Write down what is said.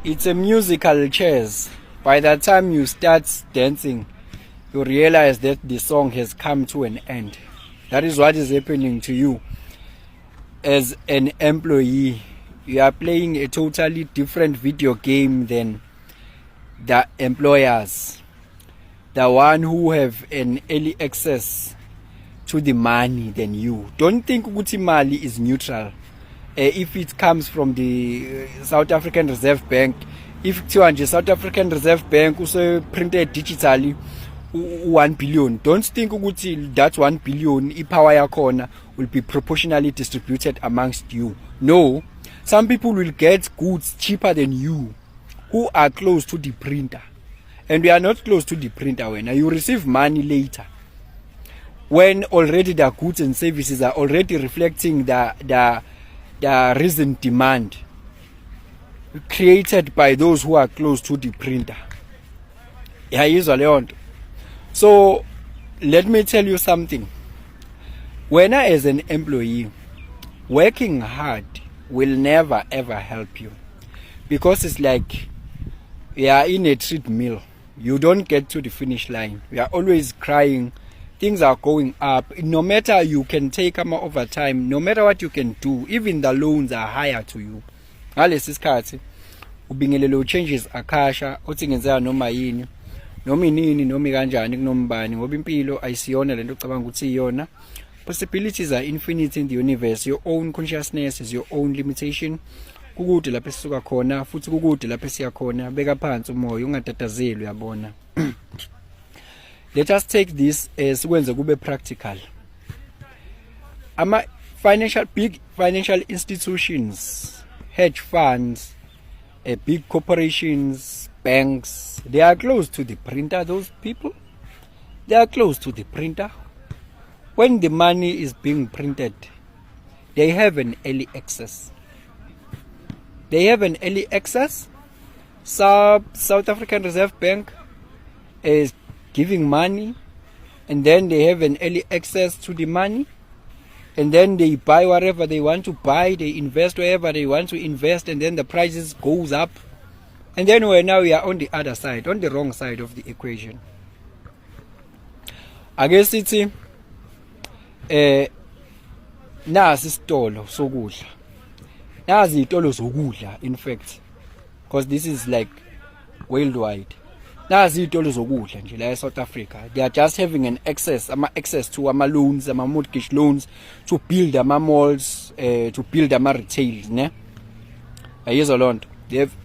It's a musical chairs. By the time you start dancing, you realize that the song has come to an end. That is what is happening to you. As an employee, you are playing a totally different video game than the employers, the one who have an early access to the money than you. Don't think ukuthi mali is neutral. If it comes from the South African Reserve Bank, if it's South African Reserve Bank also printed digitally 1 billion, don't think ukuthi that 1 billion ipower yakhona will be proportionally distributed amongst you. No, some people will get goods cheaper than you who are close to the printer, and we are not close to the printer. When you receive money later, when already the goods and services are already reflecting the recent demand created by those who are close to the printer. So let me tell you something. When I, as an employee, working hard will never ever help you, because it's like you are in a treadmill. You don't get to the finish line. You are always crying. Things are going up. No matter you can take overtime, no matter what you can do, even the loans are higher to you. Ngalesi sikhathi ubingelelo changes akasha uthi ngenzeka noma yini noma inini noma kanjani kunombani, ngoba impilo ayisiyona lento ocabanga ukuthi iyona. Possibilities are infinite in the universe. Your own consciousness is your own limitation. Kukude lapho esisuka khona futhi kukude lapho esiya khona. Beka phansi umoya ungatatazeli, uyabona. Let us take this sikwenze kube practical. Big financial institutions, hedge funds, big corporations, banks, they are close to the printer. Those people, they are close to the printer. When the money is being printed, they have an early access. They have an early access. South African Reserve Bank is giving money, and then they have an early access to the money, and then they buy whatever they want to buy, they invest wherever they want to invest, and then the prices goes up, and then now we are on the other side, on the wrong side of the equation. I guess it's nasi isitolo sokudla, nazi itolo zokudla, in fact, because this is like worldwide. Nazi itolo zokudla nje la eSouth Africa, they are just having an access to loans, mortgage loans, to build malls, to build retail, ne? Ayizwa lonto. They have